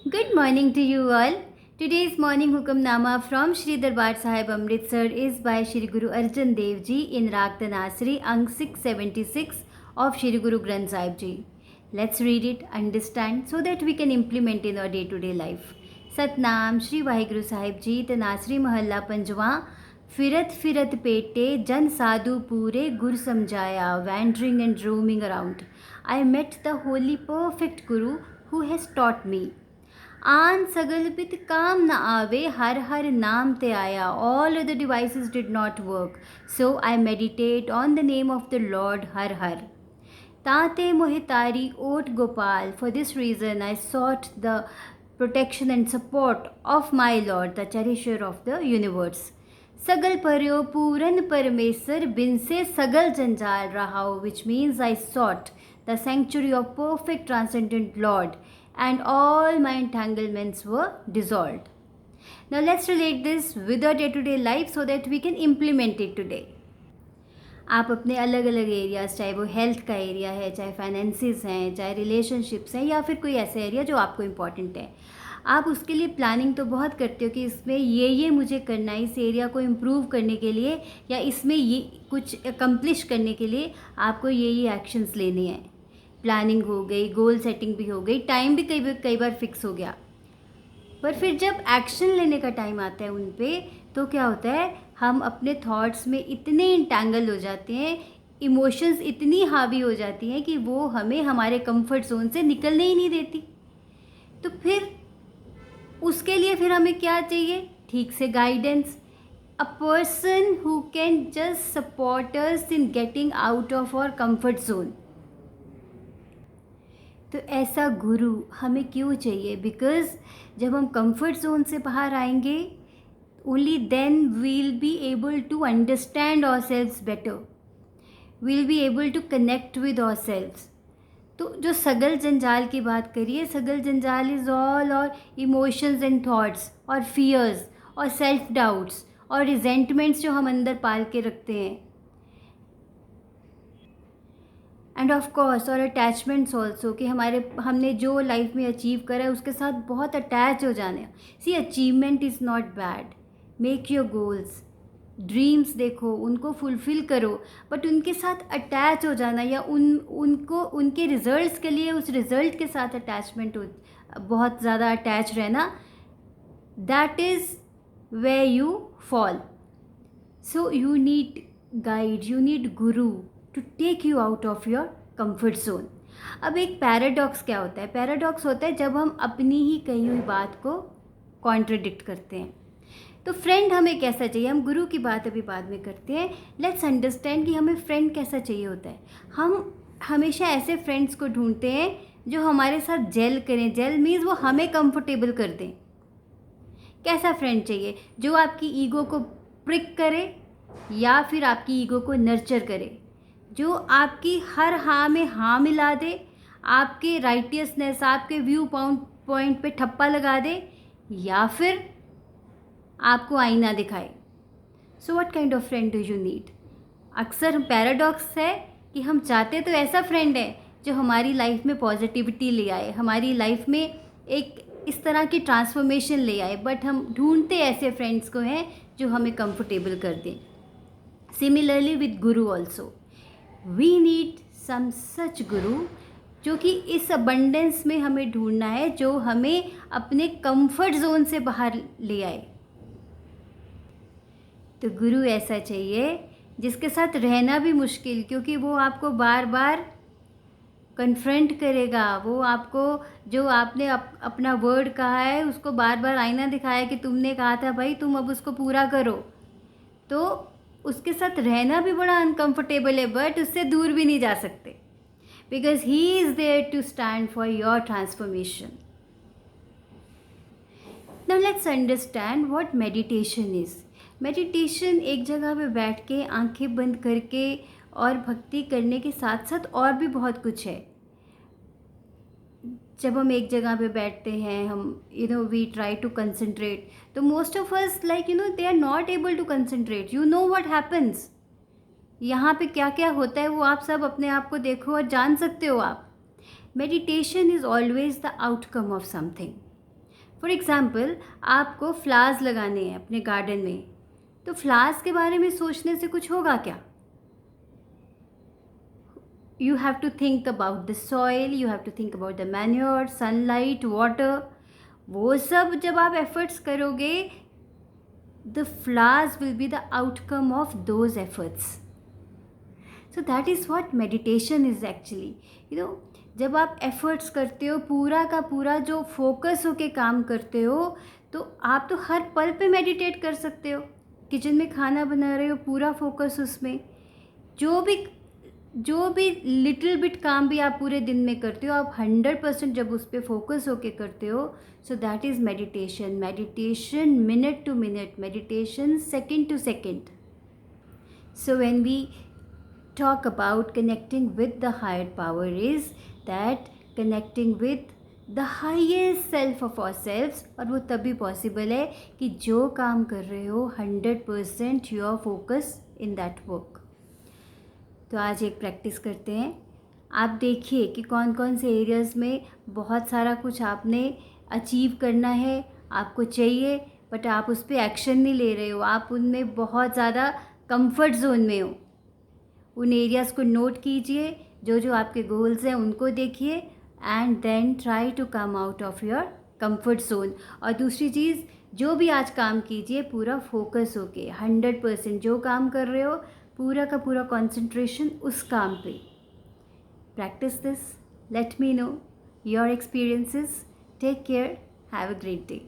Good morning to you all. Today's morning Hukamnama from Shri Darbar Sahib Amritsar is by Shri Guru Arjan Dev Ji in Rag Tanasri, Ang 676 of Shri Guru Granth Sahib Ji. Let's read it, understand, so that we can implement in our day-to-day life. Satnam Shri Waheguru Sahib जी तनासरी महल्ला पंजवा फिरत फिरत पेटे जन साधु पूरे गुर समझाया wandering and roaming around. I met the holy perfect Guru who has taught me. आन सगलपित काम न आवे हर हर नाम ते आया. All other devices did not work, so I meditate on the name of the Lord Har Har. ताते मोहितारी ओट Gopal. For this reason I sought the protection and support of my Lord, the cherisher of the universe. सगल पर्यो पूरन परमेश्वर बिन से सगल जंजाल रहाओ, which means I sought the sanctuary of perfect transcendent Lord and all my entanglements were dissolved. Now let's relate this with our day-to-day life so that we can implement it today. आप अपने अलग अलग areas, चाहे वो health का area है, चाहे finances हैं, चाहे रिलेशनशिप्स हैं, या फिर कोई ऐसा एरिया जो आपको इम्पॉर्टेंट है, आप उसके लिए प्लानिंग तो बहुत करते हो कि इसमें ये मुझे करना है, इस एरिया को इम्प्रूव करने के लिए या इसमें ये कुछ अकम्प्लिश करने के लिए आपको ये एक्शंस लेने हैं. प्लानिंग हो गई, गोल सेटिंग भी हो गई, टाइम भी कई बार फिक्स हो गया, पर फिर जब एक्शन लेने का टाइम आता है उन पे, तो क्या होता है, हम अपने थॉट्स में इतने इंटैंगल हो जाते हैं, इमोशंस इतनी हावी हो जाती हैं कि वो हमें हमारे कंफर्ट जोन से निकलने ही नहीं देती. तो फिर उसके लिए फिर हमें क्या चाहिए? ठीक से guidance. A person who can just support us in getting out of our comfort zone. तो ऐसा गुरु हमें क्यों चाहिए? बिकॉज जब हम कंफर्ट जोन से बाहर आएंगे, only then we'll be able to understand ourselves better, we'll be able to connect with ourselves. तो जो सगल जंजाल की बात करिए, सगल जंजाल is all our emotions and thoughts our fears our self doubts our resentments जो हम अंदर पाल के रखते हैं, and of course our attachments also, कि हमने जो लाइफ में अचीव करा है उसके साथ बहुत अटैच हो जाने. See, achievement is not bad. Make your goals, dreams देखो, उनको फुलफ़िल करो, बट उनके साथ अटैच हो जाना या उनको उनके रिज़ल्ट्स के लिए उस रिज़ल्ट के साथ अटैचमेंट हो, बहुत ज़्यादा अटैच रहना, that is way you fall. So you need guide, you need guru to take you out of your comfort zone. अब एक पैराडॉक्स क्या होता है? पैराडॉक्स होता है जब हम अपनी ही कही हुई बात को कॉन्ट्रडिक्ट करते हैं. तो फ्रेंड हमें कैसा चाहिए? हम गुरु की बात अभी बाद में करते हैं. लेट्स अंडरस्टैंड कि हमें फ्रेंड कैसा चाहिए होता है. हम हमेशा ऐसे फ्रेंड्स को ढूंढते हैं जो हमारे साथ जेल करें. जेल मीन्स वो हमें कंफर्टेबल कर दें. कैसा फ्रेंड चाहिए? जो आपकी ईगो को प्रिक करे या फिर आपकी ईगो को नर्चर करे, जो आपकी हर हाँ में हाँ मिला दे, आपके राइटियसनेस, आपके व्यू पॉइंट पे ठप्पा लगा दे, या फिर आपको आईना दिखाए. So what kind of friend do you need? अक्सर पैराडॉक्स है कि हम चाहते तो ऐसा फ्रेंड है जो हमारी लाइफ में पॉजिटिविटी ले आए, हमारी लाइफ में एक इस तरह की ट्रांसफॉर्मेशन ले आए, बट हम ढूंढते ऐसे फ्रेंड्स को हैं जो हमें कंफर्टेबल कर दें. Similarly with Guru also, we need some सच गुरु जो कि इस अबंडेंस में हमें ढूंढना है, जो हमें अपने कंफर्ट जोन से बाहर ले आए. तो गुरु ऐसा चाहिए जिसके साथ रहना भी मुश्किल, क्योंकि वो आपको बार बार कन्फ्रंट करेगा. वो आपको जो आपने अपना वर्ड कहा है उसको बार बार आईना दिखाया कि तुमने कहा था भाई, तुम अब उसको पूरा करो. तो उसके साथ रहना भी बड़ा अनकंफर्टेबल है, बट उससे दूर भी नहीं जा सकते, because he is there to stand for your transformation. Now let's understand what meditation is. Meditation एक जगह पे बैठ के आंखें बंद करके और भक्ति करने के साथ साथ और भी बहुत कुछ है. जब हम एक जगह पे बैठते हैं, हम वी ट्राई टू कंसंट्रेट, तो most of us like they are not able to concentrate. You know what happens, यहाँ पे क्या क्या होता है वो आप सब अपने आप को देखो और जान सकते हो आप. Meditation is always the outcome of something. For example आपको फ्लावर्स लगाने हैं अपने गार्डन में, तो फ्लावर्स के बारे में सोचने से कुछ होगा क्या? You have to think about the soil, you have to think about the manure, sunlight, water. वो सब जब आप efforts करोगे, the flowers will be the outcome of those efforts. So that is what meditation is actually. जब आप efforts करते हो, पूरा का पूरा जो focus होके काम करते हो, तो आप तो हर पल पे meditate कर सकते हो. किचन में खाना बना रहे हो, पूरा focus उसमें. जो भी लिटिल बिट काम भी आप पूरे दिन में करते हो, आप 100% जब उस पर फोकस होके करते हो, so that is meditation. Meditation minute to minute, meditation second to second. So when we talk about connecting with the higher power is that connecting with the highest self of ourselves. और वो तभी possible है कि जो काम कर रहे हो 100% your focus in that work. तो आज एक प्रैक्टिस करते हैं. आप देखिए कि कौन कौन से एरियाज़ में बहुत सारा कुछ आपने अचीव करना है, आपको चाहिए, बट आप उस पर एक्शन नहीं ले रहे हो. आप उनमें बहुत ज़्यादा कंफर्ट जोन में हो. उन एरियाज़ को नोट कीजिए, जो जो आपके गोल्स हैं उनको देखिए, and then try to come out of your comfort zone. और दूसरी चीज़, जो भी आज काम कीजिए पूरा फोकस होके 100% जो काम कर रहे हो पूरा का पूरा कंसंट्रेशन उस काम पे. Practice this. Let me know your experiences. Take care. Have a great day.